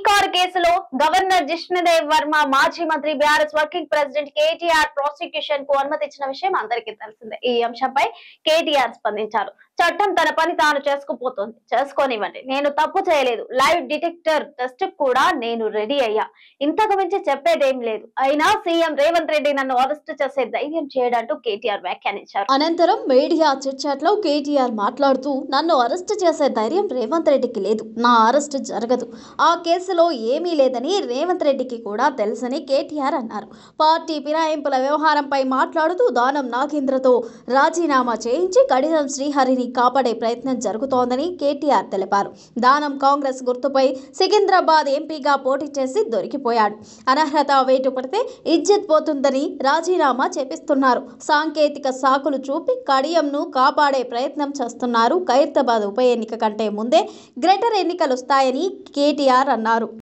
Car కేసులో governor Jishnu Dev Varma మాజీ మంత్రి BRS working president KTR prosecution కు అనుమతి ఇచ్చిన విషయం అందరికీ తెలిసిందే. ఈ అంశంపై కేటీఆర్ స్పందించారు. చట్టం తన పని తాను చేసుకుపోతోంది, చేసుకోనివ్వండి. నేను తప్పు చేయలేదు. లైవ్ డిటెక్టర్ టెస్ట్ కూడా నేను రెడీ అయ్యా. ఇంతకు మించి చెప్పేదేం లేదు. అయినా సీఎం రేవంత్ రెడ్డి నన్ను అరెస్ట్ చేసే ధైర్యం చేయడంటూ కేటీఆర్ వ్యాఖ్యానించారు. అనంతరం మీడియా చిట్చాట్ లో కేటీఆర్ మాట్లాడుతూ, నన్ను అరెస్ట్ చేసే ధైర్యం రేవంత్ రెడ్డికి లేదు. నా అరెస్ట్ జరగదు. ఆ కేసులో ఏమీ లేదని రేవంత్ రెడ్డికి కూడా తెలుసని కేటీఆర్ అన్నారు. పార్టీ ఫిరాయింపుల వ్యవహారంపై మాట్లాడుతూ, దానం నాగేంద్రతో రాజీనామా చేయించి కడియం శ్రీహరిని కాపాడే ప్రయత్నం జరుగుతోందని కేటీఆర్ తెలిపారు. దానం కాంగ్రెస్ గుర్తుపై సికింద్రాబాద్ ఎంపీగా పోటీ చేసి దొరికిపోయాడు. అనర్హత వేటు పడితే ఇజ్జత్ పోతుందని రాజీనామా చేపిస్తున్నారు. సాంకేతిక సాకులు చూపి కడియంను కాపాడే ప్రయత్నం చేస్తున్నారు. ఖైరతాబాద్ ఉప ఎన్నిక కంటే ముందే గ్రేటర్ ఎన్నికలు వస్తాయని కేటీఆర్ అన్నారు.